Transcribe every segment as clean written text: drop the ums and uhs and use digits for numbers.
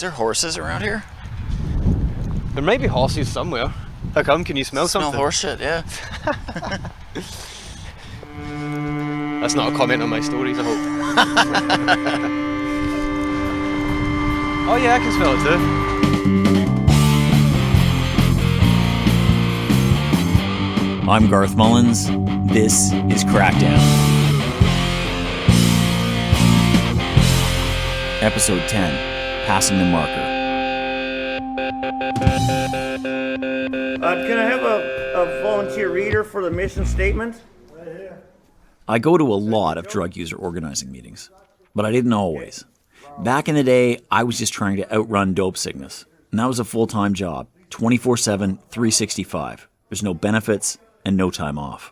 Is there horses around here? There might be horses somewhere. How come? Can you smell something? Smell horse shit, yeah. That's not a comment on my stories, I hope. Oh yeah, I can smell it too. I'm Garth Mullins. This is Crackdown. Episode 10, Passing the Marker. Can I have a volunteer reader for the mission statement? I go to a lot of drug user organizing meetings, but I didn't always. Back in the day, I was just trying to outrun dope sickness, and that was a full-time job, 24/7, 365. There's no benefits and no time off.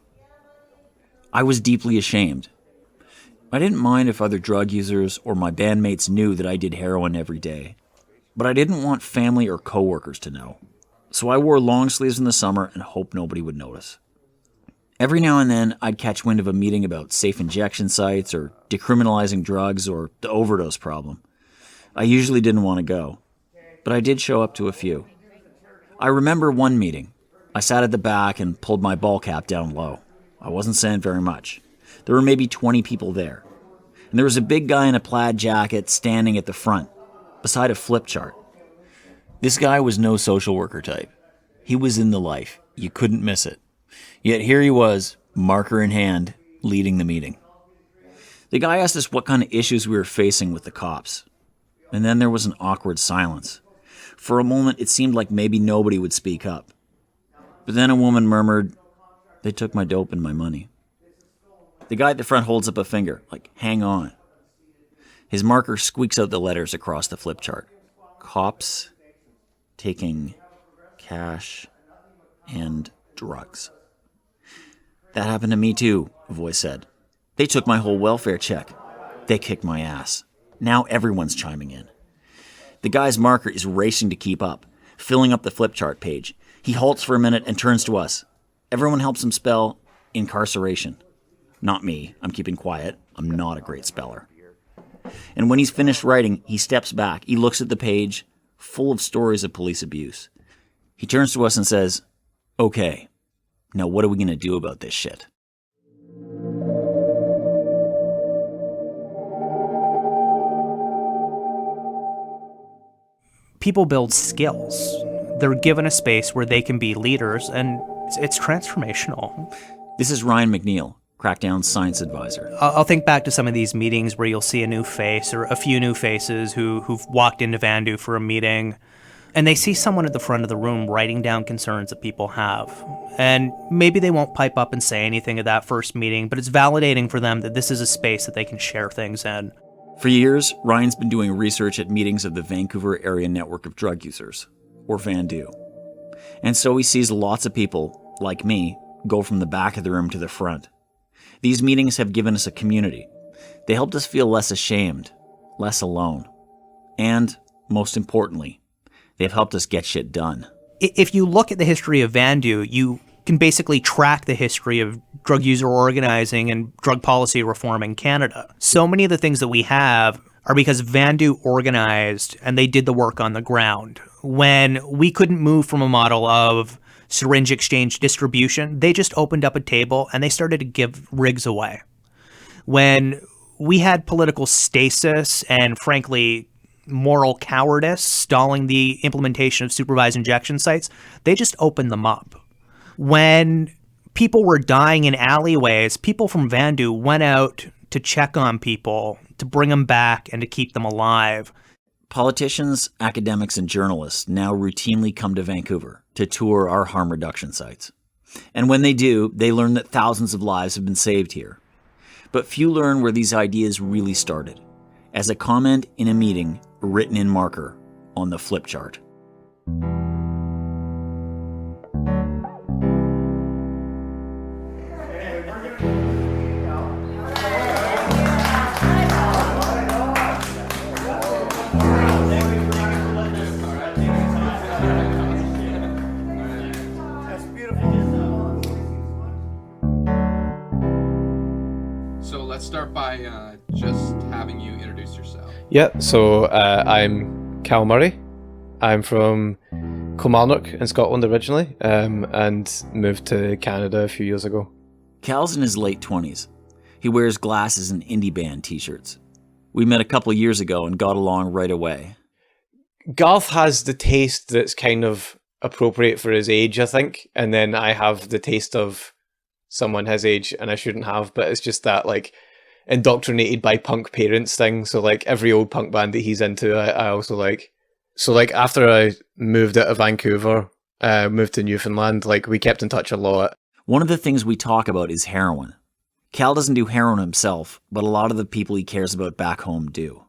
I was deeply ashamed. I didn't mind if other drug users or my bandmates knew that I did heroin every day, but I didn't want family or coworkers to know. So I wore long sleeves in the summer and hoped nobody would notice. Every now and then, I'd catch wind of a meeting about safe injection sites or decriminalizing drugs or the overdose problem. I usually didn't want to go, but I did show up to a few. I remember one meeting. I sat at the back and pulled my ball cap down low. I wasn't saying very much. There were maybe 20 people there. And there was a big guy in a plaid jacket standing at the front, beside a flip chart. This guy was no social worker type. He was in the life. You couldn't miss it. Yet here he was, marker in hand, leading the meeting. The guy asked us what kind of issues we were facing with the cops. And then there was an awkward silence. For a moment, it seemed like maybe nobody would speak up. But then a woman murmured, "They took my dope and my money." The guy at the front holds up a finger, like, hang on. His marker squeaks out the letters across the flip chart. Cops taking cash and drugs. That happened to me too, a voice said. They took my whole welfare check. They kicked my ass. Now everyone's chiming in. The guy's marker is racing to keep up, filling up the flip chart page. He halts for a minute and turns to us. Everyone helps him spell incarceration. Not me. I'm keeping quiet. I'm not a great speller. And when he's finished writing, he steps back. He looks at the page, full of stories of police abuse. He turns to us and says, "Okay, now what are we going to do about this shit?" People build skills. They're given a space where they can be leaders, and it's transformational. This is Ryan McNeil, Crackdown's science advisor. I'll think back to some of these meetings where you'll see a new face or a few new faces who've walked into Vandu for a meeting, and they see someone at the front of the room writing down concerns that people have. And maybe they won't pipe up and say anything at that first meeting, but it's validating for them that this is a space that they can share things in. For years, Ryan's been doing research at meetings of the Vancouver Area Network of Drug Users, or Vandu. And so he sees lots of people, like me, go from the back of the room to the front. These meetings have given us a community. They helped us feel less ashamed, less alone. And, most importantly, they've helped us get shit done. If you look at the history of Vandu, you can basically track the history of drug user organizing and drug policy reform in Canada. So many of the things that we have are because Vandu organized and they did the work on the ground. When we couldn't move from a model of syringe exchange distribution, they just opened up a table and they started to give rigs away. When we had political stasis and, frankly, moral cowardice stalling the implementation of supervised injection sites, they just opened them up. When people were dying in alleyways, people from Vandu went out to check on people, to bring them back and to keep them alive. Politicians, academics, and journalists now routinely come to Vancouver to tour our harm reduction sites. And when they do, they learn that thousands of lives have been saved here. But few learn where these ideas really started, as a comment in a meeting written in marker on the flip chart. Let's start by just having you introduce yourself. Yeah, so I'm Cal Murray. I'm from Kilmarnock in Scotland originally, and moved to Canada a few years ago. Cal's in his late 20s. He wears glasses and indie band t-shirts. We met a couple years ago and got along right away. Garth has the taste that's kind of appropriate for his age, I think, and then I have the taste of someone his age and I shouldn't have, but it's just that like indoctrinated by punk parents thing. So like every old punk band that he's into, I also like. So like after I moved out of Vancouver, moved to Newfoundland, like we kept in touch a lot. One of the things we talk about is heroin. Cal doesn't do heroin himself, but a lot of the people he cares about back home do.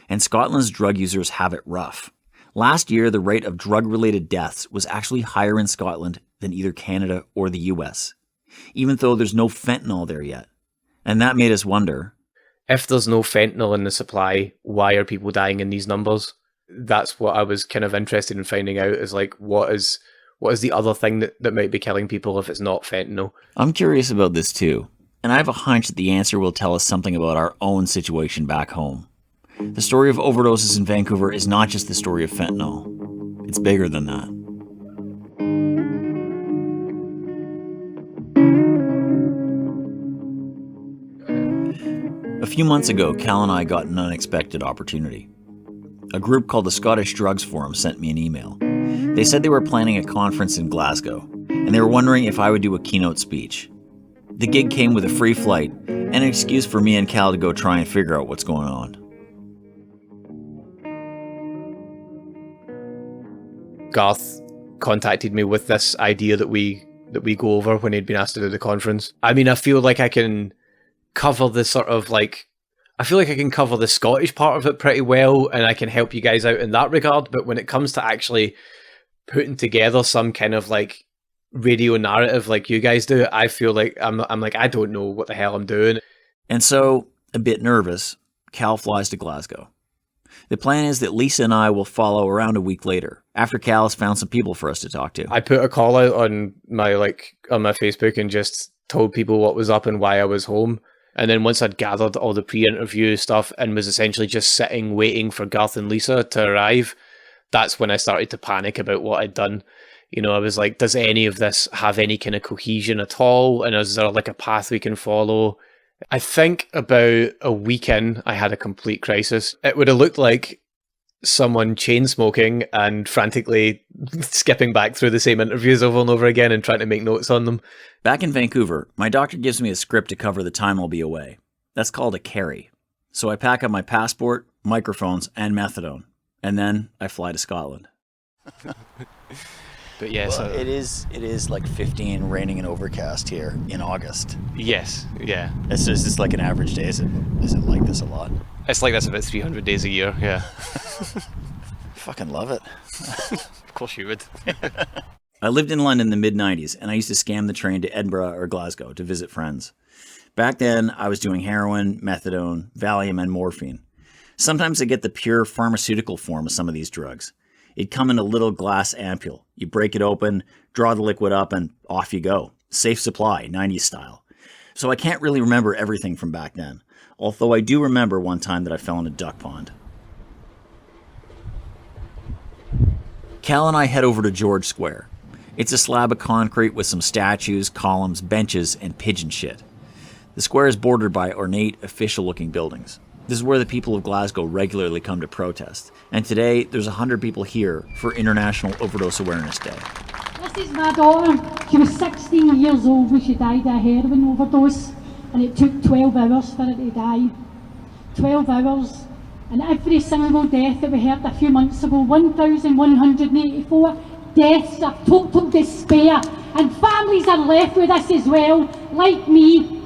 And Scotland's drug users have it rough. Last year, the rate of drug-related deaths was actually higher in Scotland than either Canada or the US, even though there's no fentanyl there yet. And that made us wonder, if there's no fentanyl in the supply, why are people dying in these numbers? That's what I was kind of interested in finding out, is like, what is the other thing that might be killing people if it's not fentanyl? I'm curious about this too, and I have a hunch that the answer will tell us something about our own situation back home. The story of overdoses in Vancouver is not just the story of fentanyl. It's bigger than that. A few months ago, Cal and I got an unexpected opportunity. A group called the Scottish Drugs Forum sent me an email. They said they were planning a conference in Glasgow, and they were wondering if I would do a keynote speech. The gig came with a free flight and an excuse for me and Cal to go try and figure out what's going on. Garth contacted me with this idea that we go over when he'd been asked to do the conference. I mean, I feel like I can cover the sort of like, I feel like I can cover the Scottish part of it pretty well, and I can help you guys out in that regard. But when it comes to actually putting together some kind of like radio narrative like you guys do, I feel like I'm like, I don't know what the hell I'm doing. And so, a bit nervous, Cal flies to Glasgow. The plan is that Lisa and I will follow around a week later, after Cal has found some people for us to talk to. I put a call out on my Facebook and just told people what was up and why I was home. And then once I'd gathered all the pre-interview stuff and was essentially just sitting waiting for Garth and Lisa to arrive, that's when I started to panic about what I'd done. You know, I was like, does any of this have any kind of cohesion at all? And is there like a path we can follow? I think about a week in, I had a complete crisis. It would have looked like someone chain smoking and frantically skipping back through the same interviews over and over again and trying to make notes on them. Back in Vancouver, my doctor gives me a script to cover the time I'll be away. That's called a carry. So I pack up my passport, microphones, and methadone. And then I fly to Scotland. But yes, well, it is like 15, raining and overcast here in August. Yes, yeah. Is this like an average day? Is it like this a lot? It's like this about 300 days a year, yeah. Fucking love it. Of course you would. I lived in London in the mid-90s, and I used to scam the train to Edinburgh or Glasgow to visit friends. Back then, I was doing heroin, methadone, Valium, and morphine. Sometimes I get the pure pharmaceutical form of some of these drugs. It'd come in a little glass ampule. You break it open, draw the liquid up, and off you go. Safe supply, 90s style. So I can't really remember everything from back then, although I do remember one time that I fell in a duck pond. Cal and I head over to George Square. It's a slab of concrete with some statues, columns, benches, and pigeon shit. The square is bordered by ornate, official-looking buildings. This is where the people of Glasgow regularly come to protest. And today, there's 100 people here for International Overdose Awareness Day. This is my daughter. She was 16 years old when she died of a heroin overdose, and it took 12 hours for her to die. 12 hours. And every single death that we heard a few months ago, 1,184 deaths of total despair. And families are left with this as well, like me.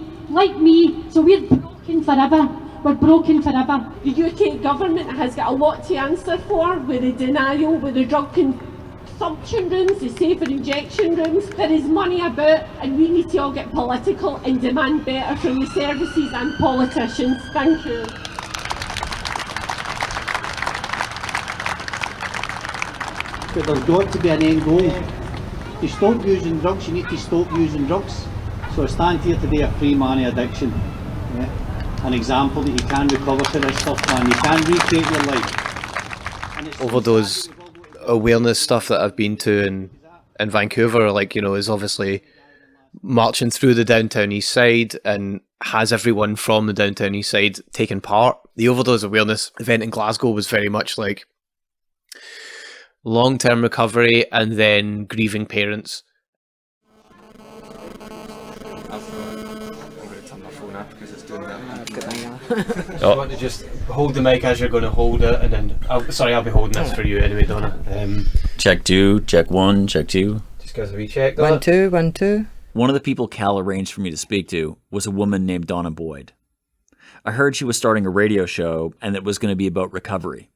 So we're broken forever. We're broken forever. The UK government has got a lot to answer for with the denial, with the drug consumption rooms, the safer injection rooms. There is money about, and we need to all get political and demand better from the services and politicians. Thank you. But there's got to be an end goal. To stop using drugs, you need to stop using drugs. So I stand here today a free money addiction. Yeah? An example that you can recover to this stuff, man. You can recreate your life. overdose awareness stuff that I've been to in Vancouver, like, you know, is obviously marching through the downtown east side and has everyone from the downtown east side taken part. The overdose awareness event in Glasgow was very much like long-term recovery and then grieving parents. Oh. You want to just hold the mic as you're going to hold it, and then I'll be holding this for you anyway, Donna. Check 2, check 1, check 2. Just give us a wee check. 1 2 1 2. One of the people Cal arranged for me to speak to was a woman named Donna Boyd. I heard she was starting a radio show and it was going to be about recovery.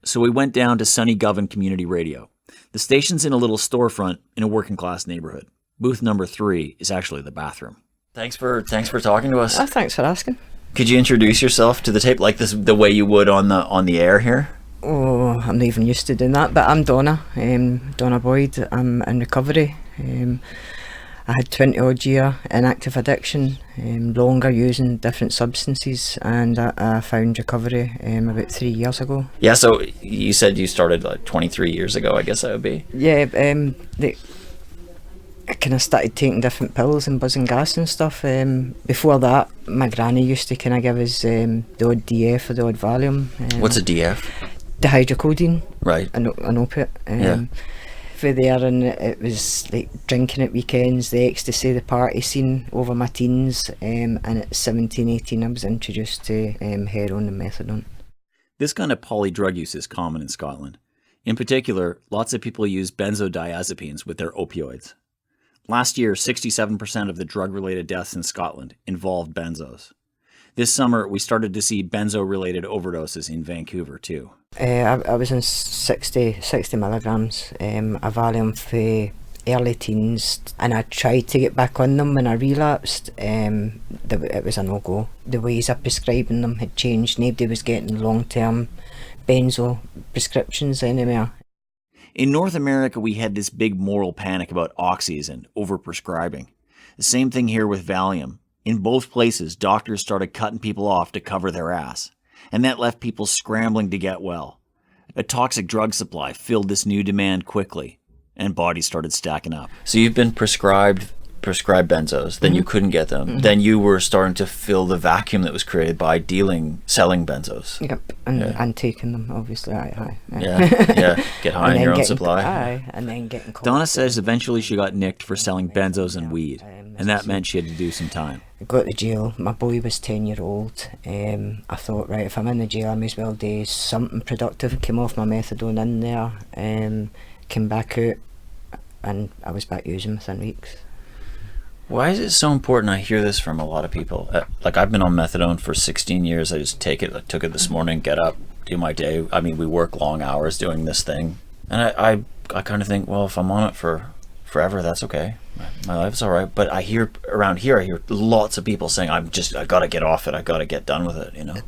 So we went down to Sunny Govan Community Radio. The station's in a little storefront in a working class neighborhood. Booth number 3 is actually the bathroom. Thanks for talking to us. Oh, thanks for asking. Could you introduce yourself to the tape like this, the way you would on the air here? Oh, I'm not even used to doing that, but I'm Donna, Donna Boyd. I'm in recovery. I had 20 odd year in active addiction, longer using different substances, and I found recovery about 3 years ago. Yeah, so you said you started like 23 years ago, I guess that would be. Yeah, I kind of started taking different pills and buzzing gas and stuff. Before that, my granny used to kind of give us the odd DF or the odd Valium. What's a DF? Dihydrocodeine. Right. An opiate. For there, and it was like drinking at weekends, the ecstasy, the party scene over my teens, and at 17, 18 I was introduced to heroin and methadone. This kind of polydrug use is common in Scotland. In particular, lots of people use benzodiazepines with their opioids. Last year, 67% of the drug-related deaths in Scotland involved benzos. This summer, we started to see benzo-related overdoses in Vancouver too. I was on 60 milligrams of Valium for early teens, and I tried to get back on them when I relapsed. It was a no-go. The ways of prescribing them had changed. Nobody was getting long-term benzo prescriptions anymore. In North America, we had this big moral panic about oxys and overprescribing. The same thing here with Valium. In both places, doctors started cutting people off to cover their ass, and that left people scrambling to get well. A toxic drug supply filled this new demand quickly, and bodies started stacking up. So you've been prescribed benzos, then you couldn't get them. Then you were starting to fill the vacuum that was created by selling benzos. Yep, and taking them, obviously. Aye. Yeah, get high on your own supply. Aye, and then getting caught. Donna says eventually she got nicked for selling benzos and weed, and that meant she had to do some time. I got to jail. My boy was 10-year-old. I thought, right, if I'm in the jail, I may as well do something productive. Came off my methadone in there, came back out, and I was back using within weeks. Why is it so important? I hear this from a lot of people. Like, I've been on methadone for 16 years. I just take it. I took it this morning, get up, do my day. I mean, we work long hours doing this thing. And I kind of think, well, if I'm on it for forever, that's okay. My life's all right. But I hear around here, I hear lots of people saying, I got to get off it. I got to get done with it, you know?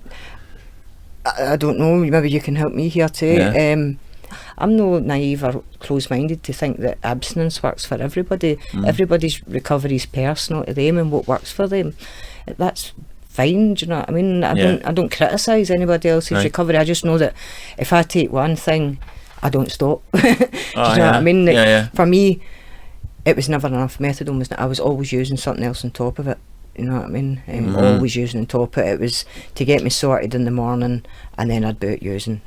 I don't know. Maybe you can help me here too. Yeah. I'm no naive or close-minded to think that abstinence works for everybody. Everybody's recovery is personal to them and what works for them. That's fine, do you know what I mean? I don't criticise anybody else's recovery. I just know that if I take one thing, I don't stop. Do you know what I mean? For me, it was never enough. Methadone I was always using something else on top of it. You know what I mean? Always using on top of it. It was to get me sorted in the morning, and then I'd be out using,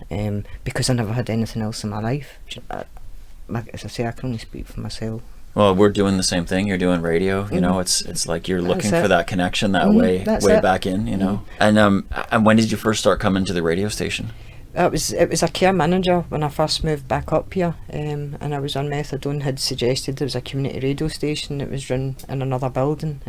because I never had anything else in my life. As I say, I can only speak for myself. Well, we're doing the same thing. You're doing radio. You know, it's like you're looking for that connection that way back in. You know, and when did you first start coming to the radio station? It was a care manager when I first moved back up here, and I was on methadone. Had suggested there was a community radio station that was run in another building.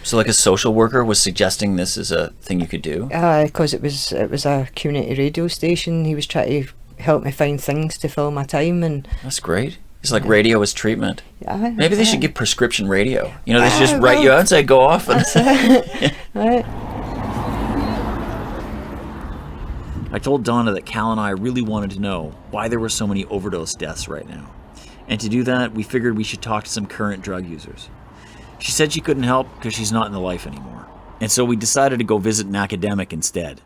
So like a social worker was suggesting this is a thing you could do? Because it was a community radio station. He was trying to help me find things to fill my time, and that's great. It's like radio is treatment. Maybe they should give prescription radio. You know, they should just write you out and say go off. And right. I told Donna that Cal and I really wanted to know why there were so many overdose deaths right now. And to do that, we figured we should talk to some current drug users. She said she couldn't help because she's not in the life anymore. And so we decided to go visit an academic instead.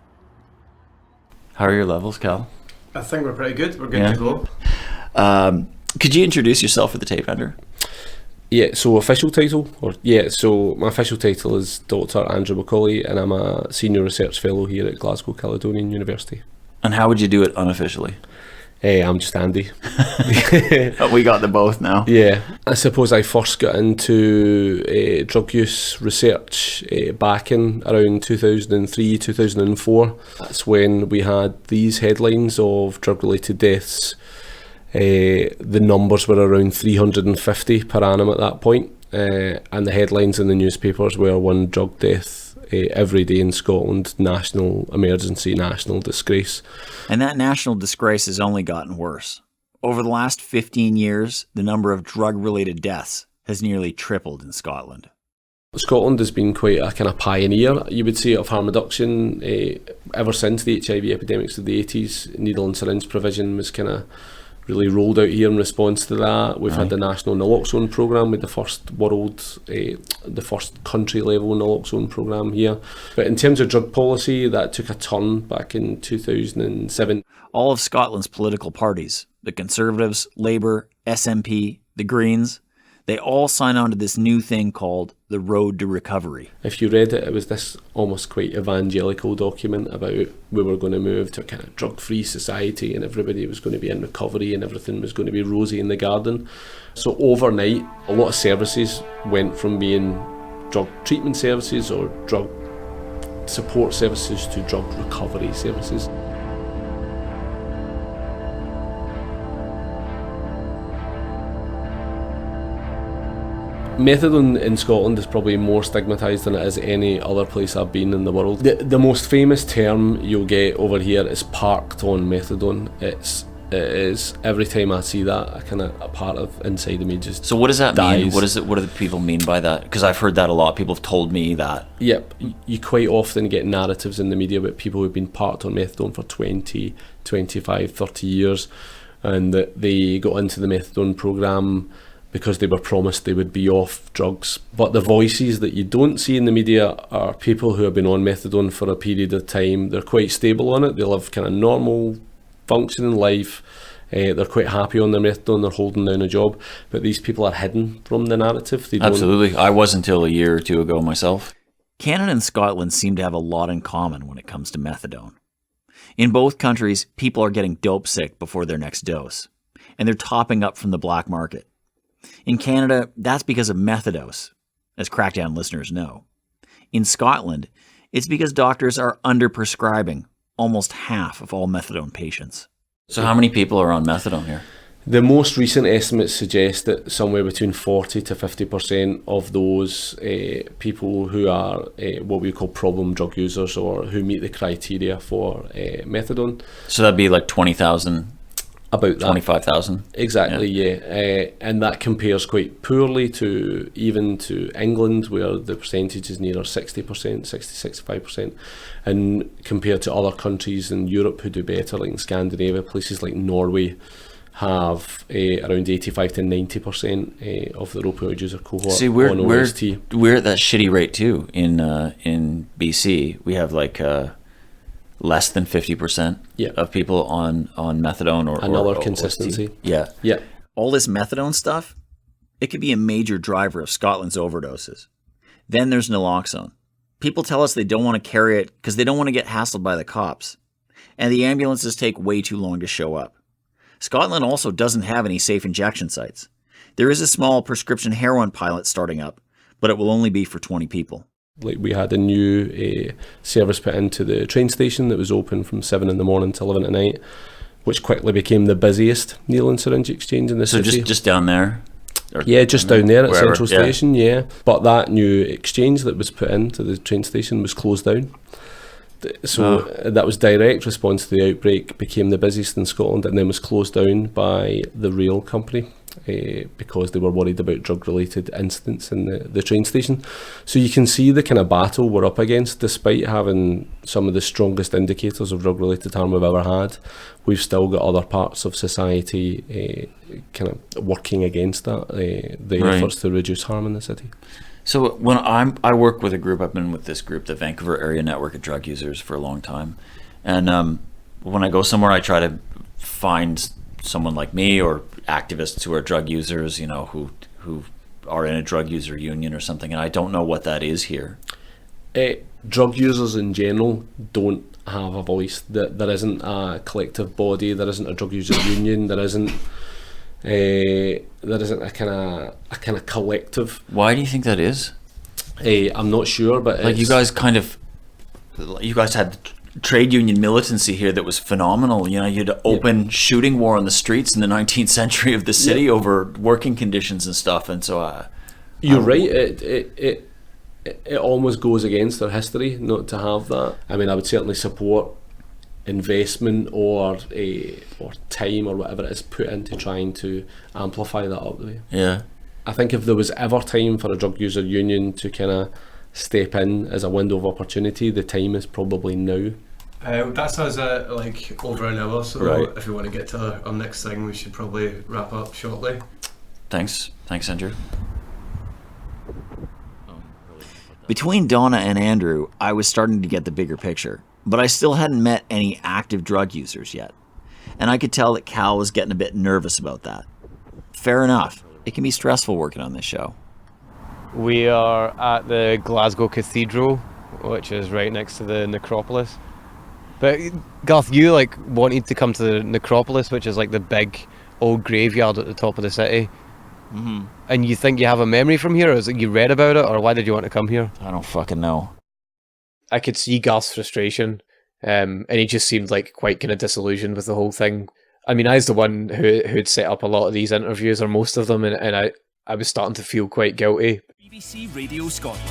How are your levels, Cal? I think we're pretty good. We're good to go. Could you introduce yourself for the tape, Andrew? Yeah, so official title? So my official title is Dr. Andrew Macaulay, and I'm a Senior Research Fellow here at Glasgow Caledonian University. And how would you do it unofficially? I'm just Andy. We got them both now. Yeah, I suppose I first got into drug use research back in around 2003, 2004. That's when we had these headlines of drug-related deaths. The numbers were around 350 per annum at that point, and the headlines in the newspapers were one drug death every day in Scotland, national emergency, national disgrace. And that national disgrace has only gotten worse. Over the last 15 years, the number of drug-related deaths has nearly tripled in Scotland. Scotland has been quite a kind of pioneer, you would say, of harm reduction ever since the HIV epidemics of the 80s. Needle and syringe provision was kind of really rolled out here in response to that. We've had the national naloxone programme with the first country level naloxone programme here. But in terms of drug policy, that took a turn back in 2007. All of Scotland's political parties, the Conservatives, Labour, SNP, the Greens, they all sign on to this new thing called the Road to Recovery. If you read it, it was this almost quite evangelical document about we were going to move to a kind of drug-free society and everybody was going to be in recovery and everything was going to be rosy in the garden. So overnight, a lot of services went from being drug treatment services or drug support services to drug recovery services. Methadone in Scotland is probably more stigmatised than it is any other place I've been in the world. The most famous term you'll get over here is parked on methadone. It is every time I see that, a part of inside of me just So what does that dies. mean? What do the people mean by that? Because I've heard that a lot. People have told me that. Yep, you quite often get narratives in the media about people who've been parked on methadone for 20, 25, 30 years and that they got into the methadone programme because they were promised they would be off drugs. But the voices that you don't see in the media are people who have been on methadone for a period of time. They're quite stable on it. They live kind of normal, functioning life. They're quite happy on their methadone. They're holding down a job. But these people are hidden from the narrative. They don't. Absolutely. I was until a year or two ago myself. Canada and Scotland seem to have a lot in common when it comes to methadone. In both countries, people are getting dope sick before their next dose, and they're topping up from the black market. In Canada, that's because of methadose, as Crackdown listeners know. In Scotland, it's because doctors are underprescribing almost half of all methadone patients. So how many people are on methadone here? The most recent estimates suggest that somewhere between 40 to 50% of those people who are what we call problem drug users or who meet the criteria for methadone. So that'd be like 20,000? About that. 25,000? Exactly, yeah. And that compares quite poorly to England, where the percentage is nearer 60%, 60-65%. And compared to other countries in Europe who do better, like in Scandinavia, places like Norway have around 85 to 90% of the opioid user cohort. See, we're at that shitty rate too in BC. We have like less than 50% of people on methadone or another or consistency. Yeah. Yeah. All this methadone stuff, it could be a major driver of Scotland's overdoses. Then there's naloxone. People tell us they don't want to carry it because they don't want to get hassled by the cops. And the ambulances take way too long to show up. Scotland also doesn't have any safe injection sites. There is a small prescription heroin pilot starting up, but it will only be for 20 people. Like we had a new service put into the train station that was open from 7 in the morning to 11 at night, which quickly became the busiest needle and syringe exchange in the city. So just down there? Yeah, just down there at wherever, Central Station, yeah. But that new exchange that was put into the train station was closed down. So that was direct response to the outbreak, became the busiest in Scotland and then was closed down by the rail company because they were worried about drug-related incidents in the train station. So you can see the kind of battle we're up against. Despite having some of the strongest indicators of drug-related harm we've ever had, we've still got other parts of society kind of working against that, the efforts to reduce harm in the city. So when I work with a group, I've been with this group, the Vancouver Area Network of Drug Users, for a long time. And when I go somewhere, I try to find someone like me or activists who are drug users, you know, who are in a drug user union or something, and I don't know what that is here. Drug users in general don't have a voice. There isn't a collective body. There isn't a drug user union. There isn't a kind of collective. Why do you think that is? I'm not sure, but like you guys had trade union militancy here that was phenomenal. You know, you had open shooting war on the streets in the 19th century of the city over working conditions and stuff. And so, you're right. It almost goes against our history not to have that. I mean, I would certainly support investment or time or whatever it is put into trying to amplify that up there. Yeah. I think if there was ever time for a drug user union to kind of step in as a window of opportunity, the time is probably now. That's us like over an hour, so right. If we want to get to our next thing, we should probably wrap up shortly. Thanks, Andrew. Between Donna and Andrew, I was starting to get the bigger picture, but I still hadn't met any active drug users yet. And I could tell that Cal was getting a bit nervous about that. Fair enough. It can be stressful working on this show. We are at the Glasgow Cathedral, which is right next to the necropolis. But Garth, you wanted to come to the necropolis, which is like the big old graveyard at the top of the city. Mm-hmm. And you think you have a memory from here, or is it you read about it, or why did you want to come here? I don't fucking know. I could see Garth's frustration, and he just seemed like quite kind of disillusioned with the whole thing. I mean, I was the one who'd set up a lot of these interviews, or most of them, and I was starting to feel quite guilty. BBC Radio Scotland.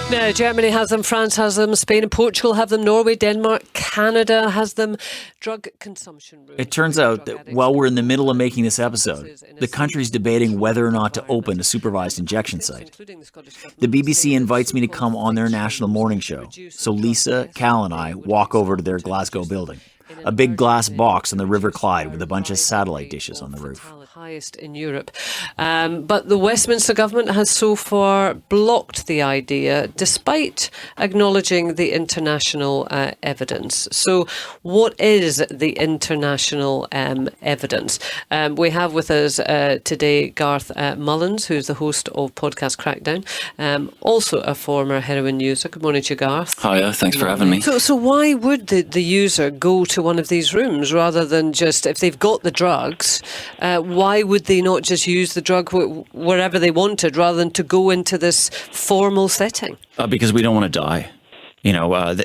Now, Germany has them, France has them, Spain and Portugal have them, Norway, Denmark, Canada has them. Drug consumption. It turns out that while we're in the middle of making this episode, the country's debating whether or not to open a supervised injection site. The BBC invites me to come on their national morning show, so Lisa, Cal and I walk over to their Glasgow building. A big glass box on the River Clyde with a bunch of satellite dishes on the roof. Highest in Europe. But the Westminster government has so far blocked the idea, despite acknowledging the international evidence. So what is the international evidence? We have with us today Garth Mullins, who's the host of podcast Crackdown, also a former heroin user. Good morning to you, Garth. Hiya, thanks for having me. So why would the user go to one of these rooms rather than just, if they've got the drugs, why would they not just use the drug wherever they wanted rather than to go into this formal setting? Because we don't want to die. You know,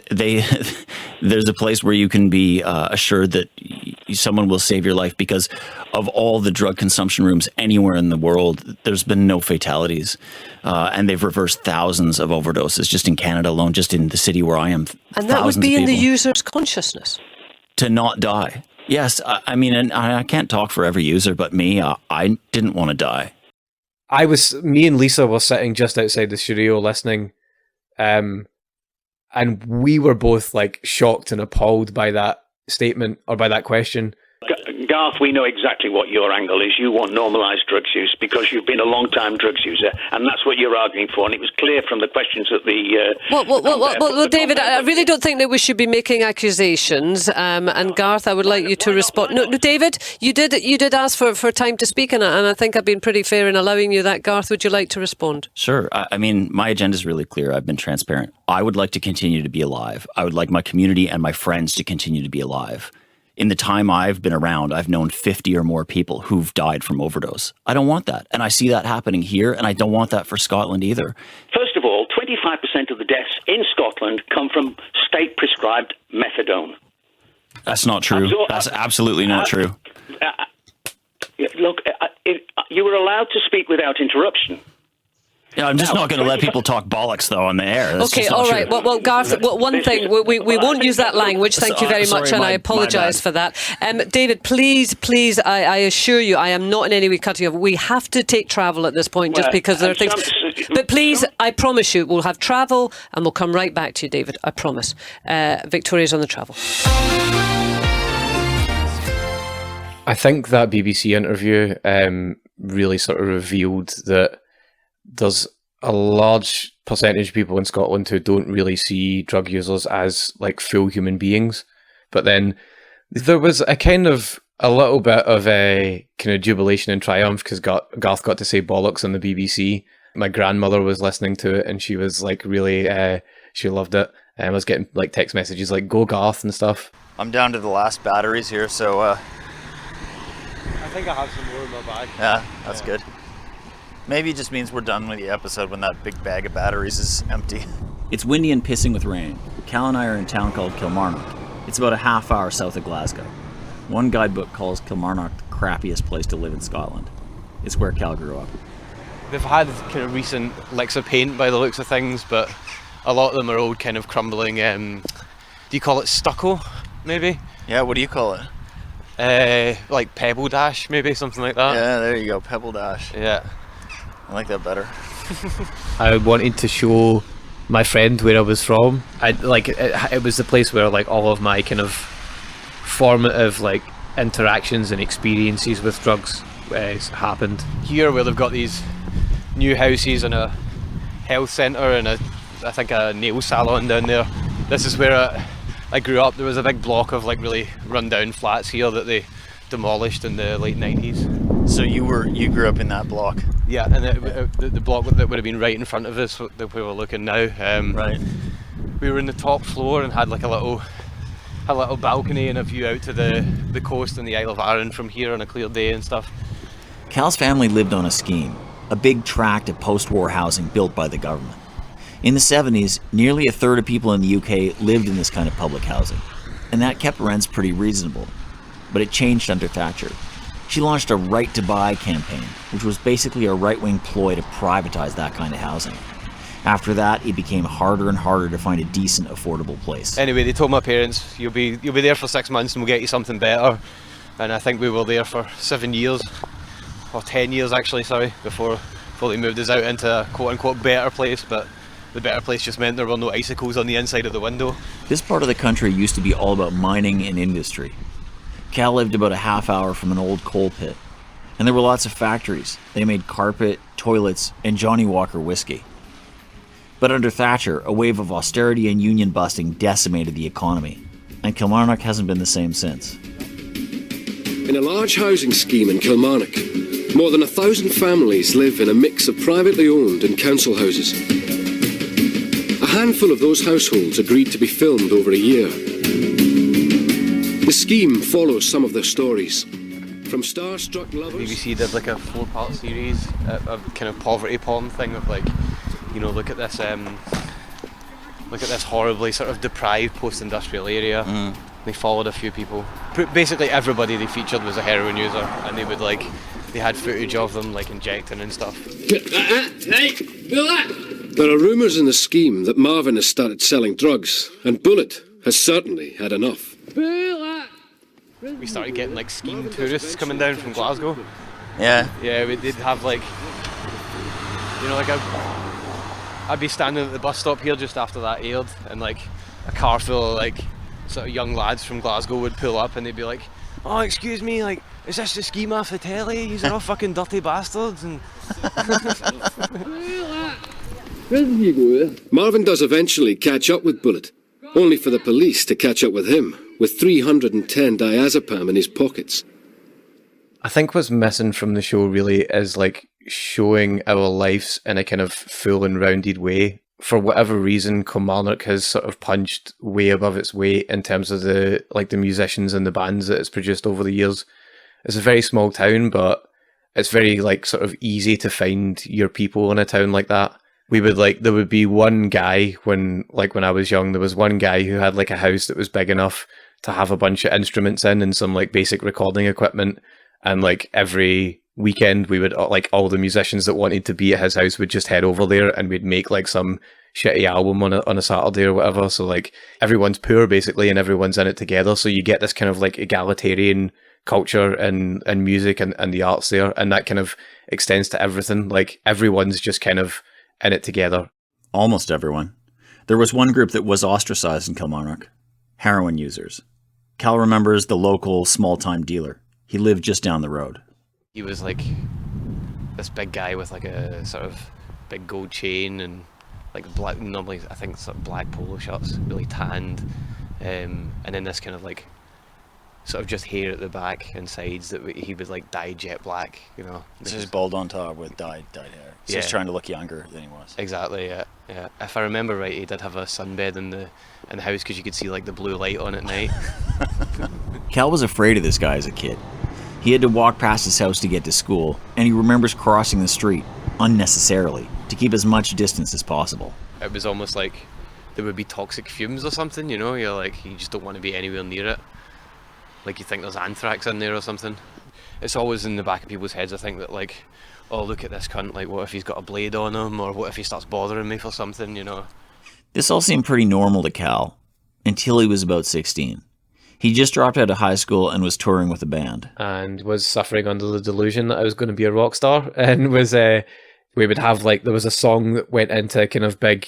there's a place where you can be assured that someone will save your life, because of all the drug consumption rooms anywhere in the world, there's been no fatalities. And they've reversed thousands of overdoses just in Canada alone, just in the city where I am. And that would be in the user's consciousness. To not die. Yes, I mean, and I can't talk for every user, but me, I didn't want to die. Me and Lisa were sitting just outside the studio listening, and we were both shocked and appalled by that statement or by that question. Garth, we know exactly what your angle is. You want normalised drugs use because you've been a long-time drugs user, and that's what you're arguing for. And it was clear from the questions that the... Well, David, I really don't think that we should be making accusations. And Garth, I would like you to respond. No, David, you did ask for time to speak, and I think I've been pretty fair in allowing you that. Garth, would you like to respond? Sure. I mean, my agenda is really clear. I've been transparent. I would like to continue to be alive. I would like my community and my friends to continue to be alive. In the time I've been around, I've known 50 or more people who've died from overdose. I don't want that. And I see that happening here, and I don't want that for Scotland either. First of all, 25% of the deaths in Scotland come from state-prescribed methadone. That's not true. That's absolutely not true. Look, you were allowed to speak without interruption. Yeah, I'm just not going to let people talk bollocks, though, on the air. That's okay, all right. Well, Garth, one thing, we won't use that language. Thank you very much, and I apologise for that. David, please, I assure you, I am not in any way cutting off. We have to take travel at this point, just because there are things. But please, I promise you, we'll have travel, and we'll come right back to you, David. I promise. Victoria's on the travel. I think that BBC interview really sort of revealed that there's a large percentage of people in Scotland who don't really see drug users as like full human beings. But then there was a little bit of a kind of jubilation and triumph because Garth got to say bollocks on the BBC. My grandmother was listening to it and she was like really, she loved it. And I was getting like text messages like, go Garth and stuff. I'm down to the last batteries here, so I think I have some more in my bag. Yeah, that's good. Maybe it just means we're done with the episode when that big bag of batteries is empty. It's windy and pissing with rain. Cal and I are in a town called Kilmarnock. It's about a half hour south of Glasgow. One guidebook calls Kilmarnock the crappiest place to live in Scotland. It's where Cal grew up. They've had kind of recent licks of paint by the looks of things, but a lot of them are old kind of crumbling, do you call it stucco, maybe? Yeah, what do you call it? Like Pebble Dash, maybe, something like that. Yeah, there you go, Pebble Dash. Yeah. I like that better. I wanted to show my friend where I was from. It was the place where like all of my kind of formative like interactions and experiences with drugs happened. Here, where they've got these new houses and a health centre and I think a nail salon down there. This is where I grew up. There was a big block of like really run-down flats here that they demolished in the late 90s. So you grew up in that block? Yeah, and the block that would have been right in front of us, where we're looking now. Right. We were in the top floor and had like a little balcony and a view out to the coast and the Isle of Arran from here on a clear day and stuff. Cal's family lived on a scheme, a big tract of post-war housing built by the government. In the 70s, nearly a third of people in the UK lived in this kind of public housing, and that kept rents pretty reasonable. But it changed under Thatcher. She launched a right to buy campaign, which was basically a right-wing ploy to privatize that kind of housing. After that, it became harder and harder to find a decent, affordable place. Anyway, they told my parents, you'll be there for 6 months and we'll get you something better. And I think we were there for 7 years, or 10 years actually, before they moved us out into a quote-unquote better place, but the better place just meant there were no icicles on the inside of the window. This part of the country used to be all about mining and industry. Cal lived about a half hour from an old coal pit, and there were lots of factories. They made carpet, toilets, and Johnny Walker whiskey. But under Thatcher, a wave of austerity and union busting decimated the economy, and Kilmarnock hasn't been the same since. In a large housing scheme in Kilmarnock, more than 1,000 families live in a mix of privately owned and council houses. A handful of those households agreed to be filmed over a year. The scheme follows some of their stories. From star-struck lovers... BBC did like a 4-part series of kind of poverty porn thing of like, you know, look at this horribly sort of deprived post-industrial area. They followed a few people. Basically everybody they featured was a heroin user, and they had footage of them like injecting and stuff. There are rumours in the scheme that Marvin has started selling drugs, and Bullet has certainly had enough. We started getting like scheme tourists coming down from Glasgow. Yeah. Yeah, they'd have like, you know, like I'd be standing at the bus stop here just after that aired, and like a car full of like sort of young lads from Glasgow would pull up and they'd be like, oh, excuse me, like, is this the scheme off the telly? These are all fucking dirty bastards. And Marvin does eventually catch up with Bullet, only for the police to catch up with him, with 310 diazepam in his pockets. I think what's missing from the show really is like showing our lives in a kind of full and rounded way. For whatever reason, Kilmarnock has sort of punched way above its weight in terms of the musicians and the bands that it's produced over the years. It's a very small town, but it's very like sort of easy to find your people in a town like that. There would be one guy when I was young, there was one guy who had like a house that was big enough to have a bunch of instruments in and some like basic recording equipment. And like every weekend we would like all the musicians that wanted to be at his house would just head over there and we'd make like some shitty album on a Saturday or whatever. So like everyone's poor basically and everyone's in it together. So you get this kind of like egalitarian culture and music and the arts there. And that kind of extends to everything. Like everyone's just kind of in it together. Almost everyone. There was one group that was ostracized in Kilmarnock. Heroin users. Cal remembers the local small-time dealer. He lived just down the road. He was like this big guy with like a sort of big gold chain and like black, normally I think sort of black polo shirts, really tanned, and then this kind of like sort of just hair at the back and sides that he would like dye jet black, you know. It's just bald on top with dyed hair. He's just trying to look younger than he was. Exactly, yeah. If I remember right, he did have a sunbed in the house because you could see like the blue light on at night. Cal was afraid of this guy as a kid. He had to walk past his house to get to school, and he remembers crossing the street unnecessarily to keep as much distance as possible. It was almost like there would be toxic fumes or something, you know. You just don't want to be anywhere near it. Like you think there's anthrax in there or something. It's always in the back of people's heads, I think, that like, oh, look at this cunt, like what if he's got a blade on him, or what if he starts bothering me for something, you know. This all seemed pretty normal to Cal until he was about 16. He just dropped out of high school and was touring with a band. And was suffering under the delusion that I was going to be a rock star, and was we would have like, there was a song that went into a kind of big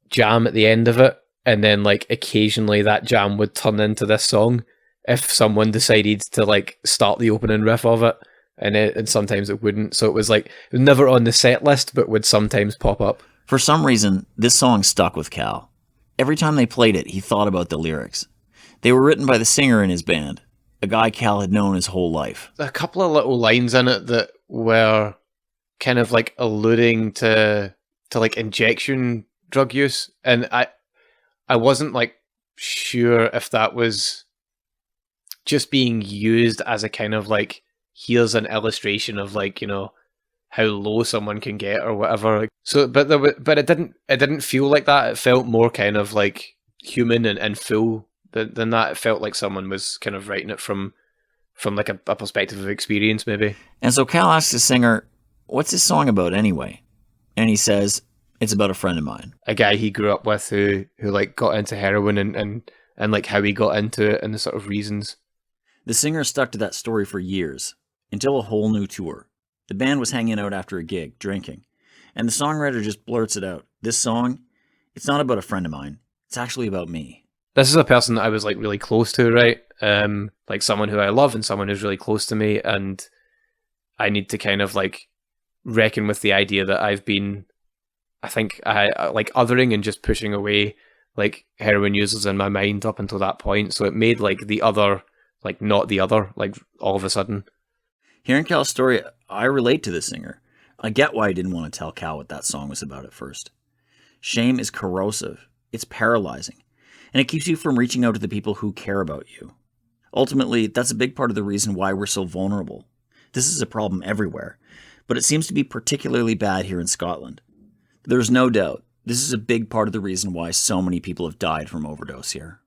jam at the end of it, and then like occasionally that jam would turn into this song if someone decided to like start the opening riff of it, and sometimes it wouldn't. So it was like, it was never on the set list, but would sometimes pop up. For some reason, this song stuck with Cal. Every time they played it, he thought about the lyrics. They were written by the singer in his band, a guy Cal had known his whole life. A couple of little lines in it that were kind of like alluding to like injection drug use, and I wasn't like sure if that was just being used as a kind of like, here's an illustration of like, you know, how low someone can get or whatever. So, but it didn't feel like that. It felt more kind of like human and full than that. It felt like someone was kind of writing it from like a perspective of experience, maybe. And so Cal asks the singer, what's this song about anyway? And he says, it's about a friend of mine. A guy he grew up with who like got into heroin and like how he got into it and the sort of reasons. The singer stuck to that story for years, until a whole new tour. The band was hanging out after a gig, drinking, and the songwriter just blurts it out. This song, it's not about a friend of mine. It's actually about me. This is a person that I was like really close to, right? Like someone who I love and someone who's really close to me, and I need to kind of like reckon with the idea that I've been, I think, I like othering and just pushing away like heroin users in my mind up until that point. So it made like the other, like not the other, like all of a sudden. Hearing Cal's story, I relate to the singer. I get why he didn't want to tell Cal what that song was about at first. Shame is corrosive. It's paralyzing. And it keeps you from reaching out to the people who care about you. Ultimately, that's a big part of the reason why we're so vulnerable. This is a problem everywhere, but it seems to be particularly bad here in Scotland. There's no doubt, this is a big part of the reason why so many people have died from overdose here.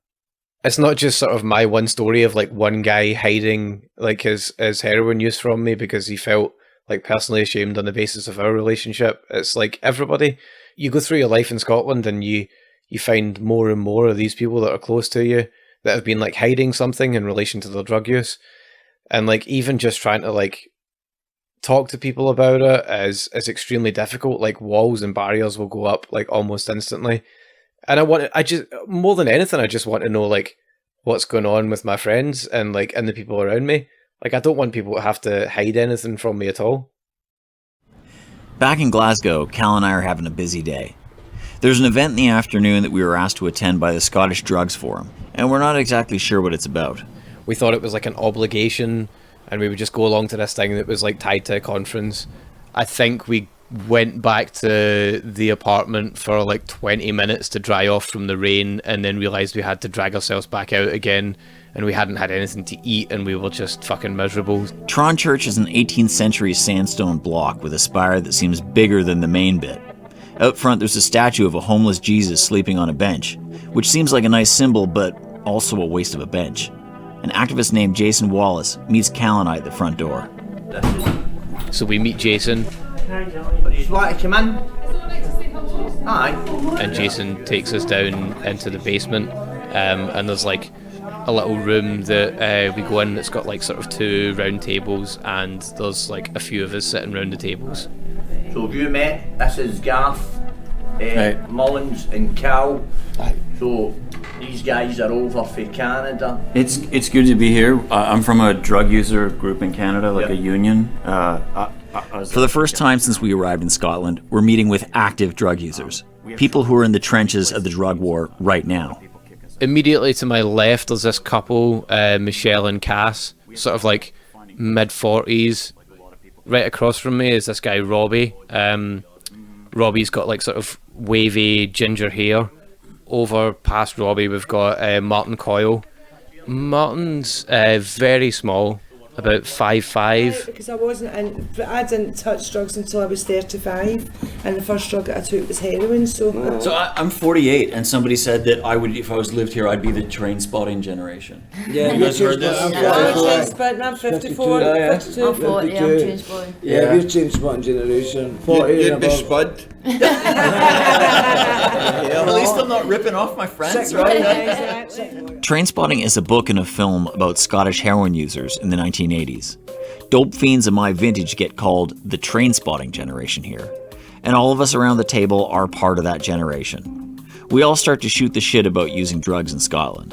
It's not just sort of my one story of like one guy hiding like his heroin use from me because he felt like personally ashamed on the basis of our relationship. It's like everybody. You go through your life in Scotland and you find more and more of these people that are close to you that have been like hiding something in relation to their drug use. And like even just trying to like talk to people about it is extremely difficult. Like walls and barriers will go up like almost instantly. And I just more than anything, I just want to know like what's going on with my friends and like and the people around me. Like I don't want people to have to hide anything from me at all. Back in Glasgow, Cal and I are having a busy day. There's an event in the afternoon that we were asked to attend by the Scottish Drugs Forum, and we're not exactly sure what it's about. We thought it was like an obligation, and we would just go along to this thing that was like tied to a conference. I think we went back to the apartment for like 20 minutes to dry off from the rain, and then realised we had to drag ourselves back out again, and we hadn't had anything to eat, and we were just fucking miserable. Tron Church is an 18th century sandstone block with a spire that seems bigger than the main bit. Out front there's a statue of a homeless Jesus sleeping on a bench, which seems like a nice symbol but also a waste of a bench. An activist named Jason Wallace meets Cal and I at the front door. So we meet Jason. You want to come in? Aye. And Jason takes us down into the basement, and there's like a little room that we go in that's got like sort of 2 round tables, and there's like a few of us sitting round the tables. So have you met? This is Garth, Mullins and Cal. Aye. So these guys are over for Canada. It's good to be here. I'm from a drug user group in Canada, like a union. For the first time since we arrived in Scotland, we're meeting with active drug users. People who are in the trenches of the drug war right now. Immediately to my left, there's this couple, Michelle and Cass, sort of like mid-40s. Right across from me is this guy, Robbie. Robbie's got like sort of wavy ginger hair. Over past Robbie, we've got Martin Coyle. Martin's very small, about 5'5". Because I didn't touch drugs until I was 35, and the first drug that I took was heroin. So I'm 48, and somebody said that I would, if I was lived here, I'd be the train spotting generation. Yeah, you guys heard this? I'm 54, 52. I'm 40, I'm train spotting. Yeah, we're train spotting generation. 40 You'd be spud. At least I'm not ripping off my friends, right? Trainspotting is a book and a film about Scottish heroin users in the 1980s. Dope fiends of my vintage get called the trainspotting generation here, and all of us around the table are part of that generation. We all start to shoot the shit about using drugs in Scotland.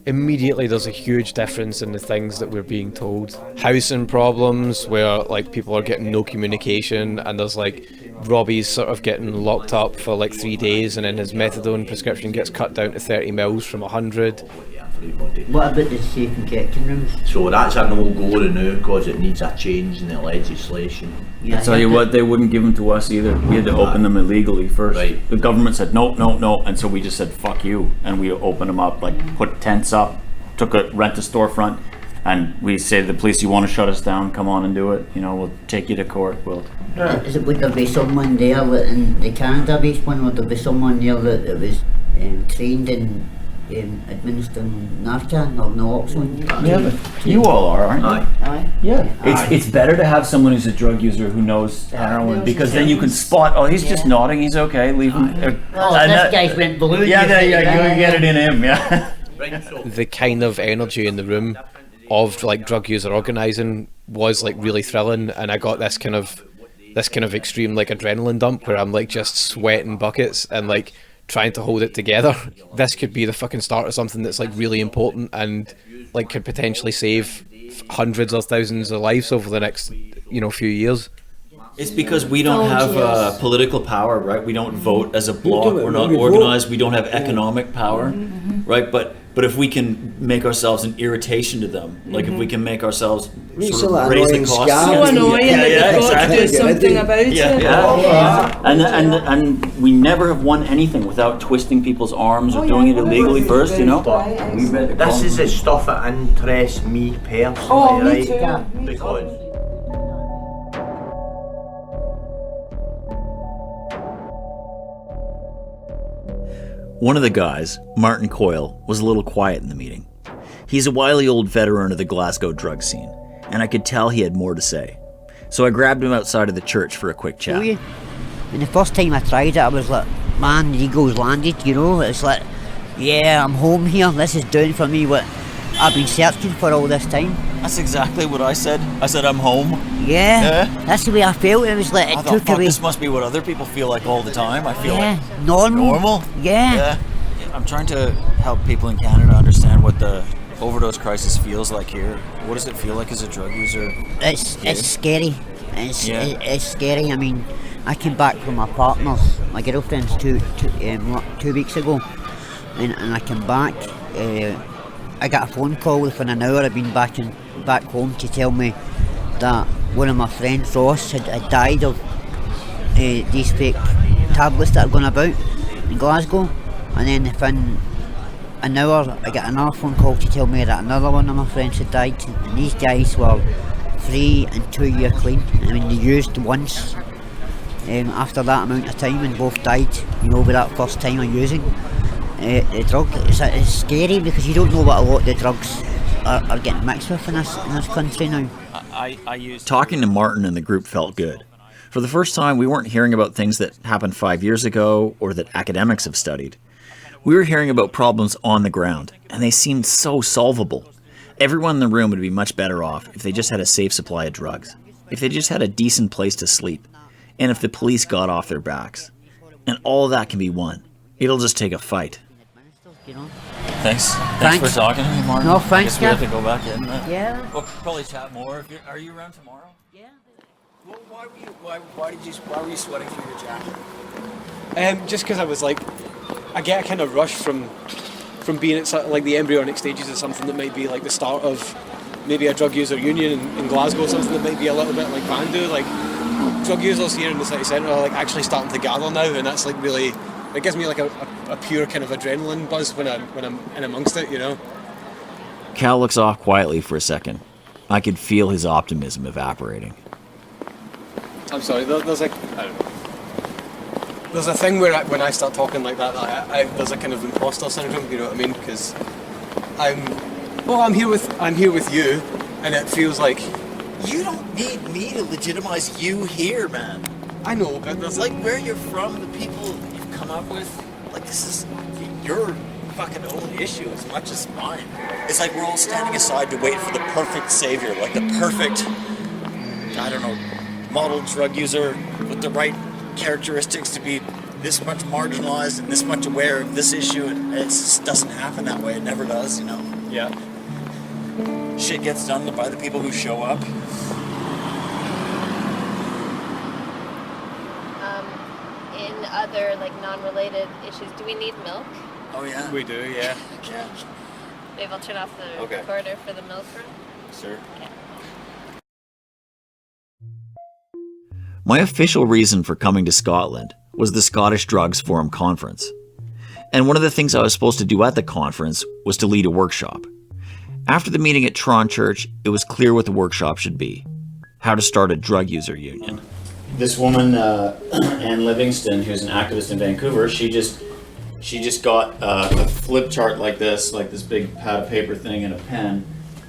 Immediately there's a huge difference in the things that we're being told. Housing problems where like people are getting no communication, and there's like Robbie's sort of getting locked up for like 3 days, and then his methadone prescription gets cut down to 30 mils from 100. What about the safe injection rooms? So that's a no-go now because it needs a change in the legislation. I tell you what, they wouldn't give them to us either. We had to open them illegally first. Right. The government said no, no, no, and so we just said fuck you, and we opened them up, like put tents up, rent a storefront, and we say to the police, you want to shut us down, come on and do it. You know, we'll take you to court. Would there be someone there that in the Canada-based one, would there be someone there that was trained in administering Narcan or naloxone? Yeah, you all are, aren't you? Aye. Yeah. It's better to have someone who's a drug user who knows heroin, because then you can spot, oh, he's just nodding, he's okay, leave him. Well, this guy's went blue. Yeah, you get it in him, yeah. The kind of energy in the room of like drug user organising was like really thrilling, and I got this kind of extreme like adrenaline dump where I'm like just sweating buckets and like trying to hold it together. This could be the fucking start of something that's like really important and like could potentially save hundreds of thousands of lives over the next few years. It's because we don't have political power, right? We don't vote as a bloc. We're not organized. We don't have economic power, right? But if we can make ourselves an irritation to them, like if we can make ourselves sort of raise the costs, so annoying that they've got to do something about it. And we never have won anything without twisting people's arms or doing it illegally first, you know. This is the stuff that interests me personally, me right? too. Because one of the guys, Martin Coyle, was a little quiet in the meeting. He's a wily old veteran of the Glasgow drug scene, and I could tell he had more to say. So I grabbed him outside of the church for a quick chat. And the first time I tried it, I was like, man, the eagle's landed, you know? It's like, yeah, I'm home here, this is doing for me what I've been searching for all this time. That's exactly what I said. I said I'm home. Yeah, that's the way I felt. It was like I it thought, took away. This must be what other people feel like all the time. I feel like normal. Yeah. I'm trying to help people in Canada understand what the overdose crisis feels like here. What does it feel like as a drug user? It's scary. It's scary. I mean, I came back from my partner's, my girlfriend's two weeks ago, and I came back. I got a phone call within an hour. I'd been back home to tell me that one of my friends, Ross, had died of these fake tablets that are going about in Glasgow. And then within an hour, I got another phone call to tell me that another one of my friends had died. And these guys were 3 and 2 year clean. I mean, they used once after that amount of time, and both died, with that first time of using the drug. It's scary because you don't know what a lot of the drugs are getting mixed with in this country now. Talking to Martin and the group felt good. For the first time, we weren't hearing about things that happened 5 years ago or that academics have studied. We were hearing about problems on the ground, and they seemed so solvable. Everyone in the room would be much better off if they just had a safe supply of drugs, if they just had a decent place to sleep, and if the police got off their backs. And all of that can be won. It'll just take a fight. Thanks for talking to me, Martin. No, thanks. I guess we have to go back in. Yeah. We'll probably chat more. Are you around tomorrow? Yeah. Well, why were you sweating through your jacket? Just because I was like, I get a kind of rush from being at sort of like the embryonic stages of something that might be like the start of maybe a drug user union in Glasgow, something that might be a little bit like Bandu. Like drug users here in the city centre are like actually starting to gather now, and that's like really, it gives me like a pure kind of adrenaline buzz when I'm in amongst it, you know. Cal looks off quietly for a second. I could feel his optimism evaporating. I'm sorry, there's like, I don't know. There's a thing where when I start talking like that, there's a kind of imposter syndrome, you know what I mean? Because I'm here with you, and it feels like You don't need me to legitimize you here, man. I know, but there's like where you're from, the people you've come up with. Like this is your fucking own issue as much as mine. It's like we're all standing aside to wait for the perfect savior, like the perfect, I don't know, model drug user with the right characteristics to be this much marginalized and this much aware of this issue, and it just doesn't happen that way. It never does, you know. Yeah. Shit gets done by the people who show up. In other like non-related issues, do we need milk? Oh yeah. We do, yeah. Yeah. Maybe I'll turn off the Okay. recorder for the milk run. Sure. Okay. My official reason for coming to Scotland was the Scottish Drugs Forum Conference. And one of the things I was supposed to do at the conference was to lead a workshop. After the meeting at Tron Church, it was clear what the workshop should be: how to start a drug user union. This woman, Anne Livingston, who's an activist in Vancouver, she just got a flip chart like this big pad of paper thing and a pen,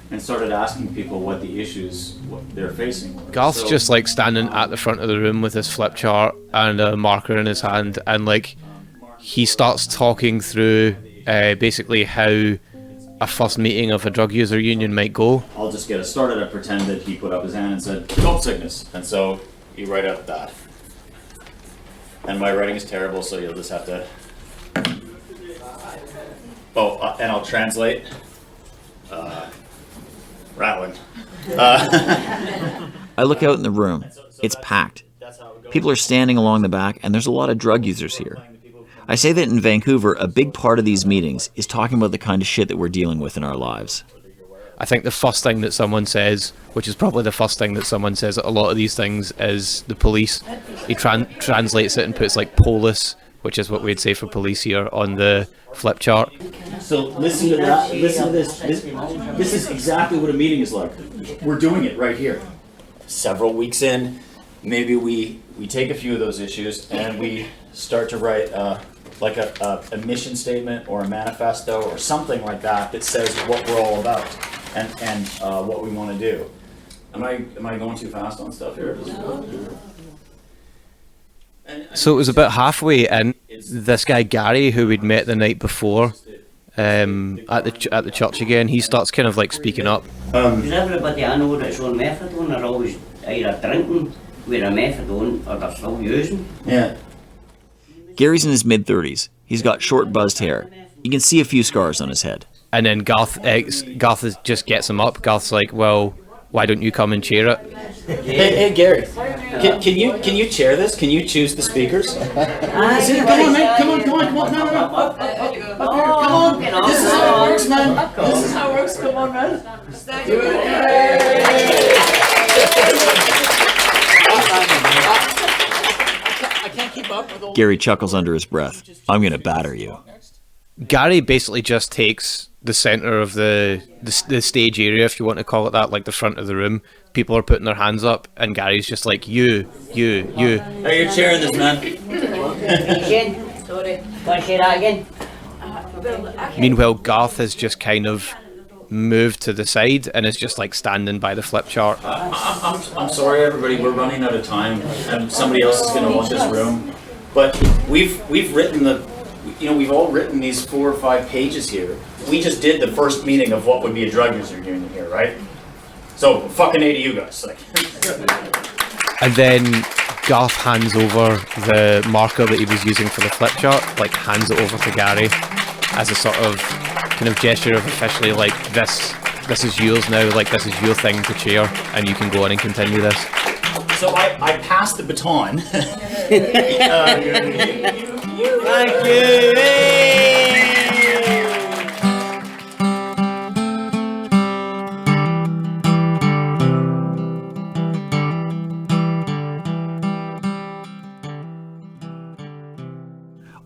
and started asking people what the issues they're facing were. Garth's So- just like standing at the front of the room with his flip chart and a marker in his hand, and like he starts talking through basically how a first meeting of a drug user union might go. I'll just get us started. I pretended he put up his hand and said, "Dope sickness," and so you write out that. And my writing is terrible, so you'll just have to. And I'll translate. Rattling. I look out in the room. It's packed. People are standing along the back, and there's a lot of drug users here. I say that in Vancouver, a big part of these meetings is talking about the kind of shit that we're dealing with in our lives. I think the first thing that someone says, which is probably the first thing that someone says at a lot of these things, is the police. He translates it and puts like police, which is what we'd say for police here, on the flip chart. So listen to that. Listen to this. This is exactly what a meeting is like. We're doing it right here. Several weeks in, maybe we take a few of those issues and we start to write like a mission statement or a manifesto or something like that that says what we're all about and what we want to do. Am I going too fast on stuff here? So it was about halfway in, this guy Gary, who we'd met the night before at the church again, he starts kind of like speaking up. Because everybody I know that's on methadone are always either drinking with a methadone or they're still using. Yeah. Gary's in his mid-30s. He's got short buzzed hair. You can see a few scars on his head. And then Garth just gets him up. Garth's like, well, why don't you come and chair it? Hey Gary, can you chair this? Can you choose the speakers? Come on, mate. Come on. No. Come on. This is how it works, man. This is how it works. Come on, man. Do I can't keep up with all. Gary chuckles under his breath. I'm gonna batter you. Gary basically just takes the center of the stage area, if you want to call it that, like the front of the room. People are putting their hands up, and Gary's just like, you. Hey, you're chairing this, man. Sorry. Want to say that again? Meanwhile, Garth has just kind of moved to the side and is just like standing by the flip chart. I'm sorry, everybody. We're running out of time, and somebody else is going to want this room. But we've written we've all written these 4 or 5 pages here. We just did the first meeting of what would be a drug user union here, right? So fucking A to you guys. Like. And then Garth hands over the marker that he was using for the flip chart, like hands it over to Gary as a sort of kind of gesture of officially like, this is yours now, like this is your thing to chair, and you can go on and continue this. So I passed the baton Thank you.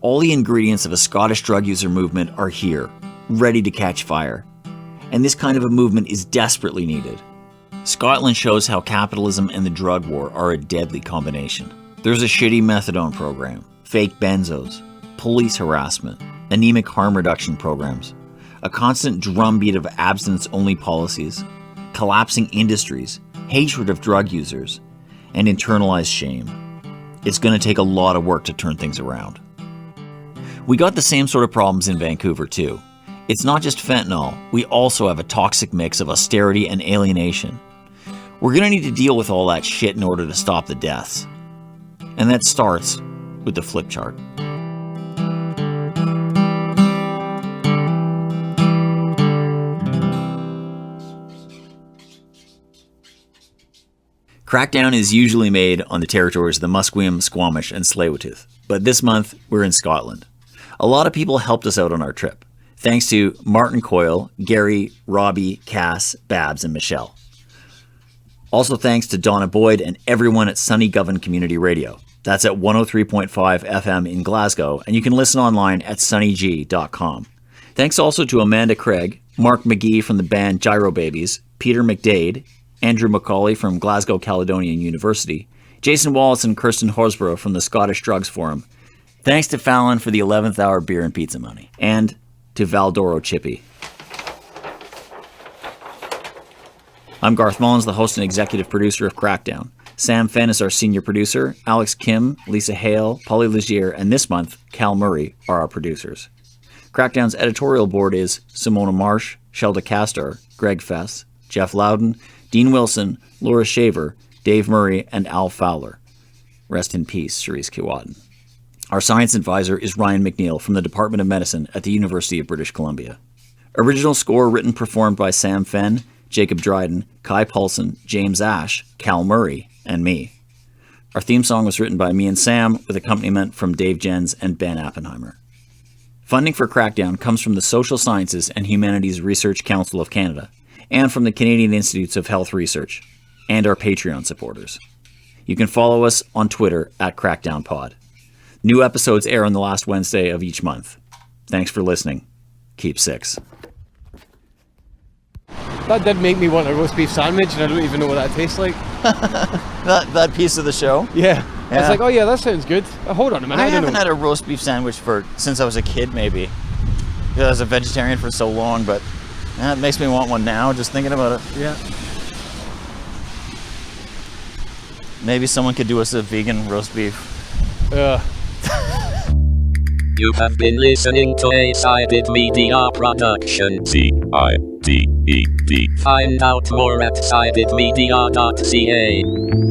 All the ingredients of a Scottish drug user movement are here, ready to catch fire. And this kind of a movement is desperately needed. Scotland shows how capitalism and the drug war are a deadly combination. There's a shitty methadone program, fake benzos, police harassment, anemic harm reduction programs, a constant drumbeat of abstinence-only policies, collapsing industries, hatred of drug users, and internalized shame. It's going to take a lot of work to turn things around. We got the same sort of problems in Vancouver too. It's not just fentanyl, we also have a toxic mix of austerity and alienation. We're going to need to deal with all that shit in order to stop the deaths. And that starts with the flip chart. Crackdown is usually made on the territories of the Musqueam, Squamish, and Tsleil-Waututh, but this month we're in Scotland. A lot of people helped us out on our trip, thanks to Martin Coyle, Gary, Robbie, Cass, Babs, and Michelle. Also thanks to Donna Boyd and everyone at Sunny Govan Community Radio. That's at 103.5 FM in Glasgow, and you can listen online at sunnyg.com. Thanks also to Amanda Craig, Mark McGee from the band Gyro Babies, Peter McDade, Andrew McCauley from Glasgow Caledonian University, Jason Wallace and Kirsten Horsborough from the Scottish Drugs Forum. Thanks to Fallon for the 11th hour beer and pizza money. And to Valdoro Chippy. I'm Garth Mullins, the host and executive producer of Crackdown. Sam Fenn is our senior producer. Alex Kim, Lisa Hale, Polly Legier, and this month, Cal Murray are our producers. Crackdown's editorial board is Simona Marsh, Shelda Castor, Greg Fess, Jeff Loudon, Dean Wilson, Laura Shaver, Dave Murray, and Al Fowler. Rest in peace, Cherise Kiwadden. Our science advisor is Ryan McNeil from the Department of Medicine at the University of British Columbia. Original score written performed by Sam Fenn, Jacob Dryden, Kai Paulson, James Ash, Cal Murray, and me. Our theme song was written by me and Sam with accompaniment from Dave Jens and Ben Oppenheimer. Funding for Crackdown comes from the Social Sciences and Humanities Research Council of Canada and from the Canadian Institutes of Health Research and our Patreon supporters. You can follow us on Twitter at CrackdownPod. New episodes air on the last Wednesday of each month. Thanks for listening. Keep six. That did make me want a roast beef sandwich, and I don't even know what that tastes like. that piece of the show? Yeah. I was like, oh yeah, that sounds good. Hold on a minute. I haven't had a roast beef sandwich since I was a kid, maybe. Because I was a vegetarian for so long, but it makes me want one now, just thinking about it. Yeah. Maybe someone could do us a vegan roast beef. You have been listening to a Sided Media production. CIDED. Find out more at sidedmedia.ca.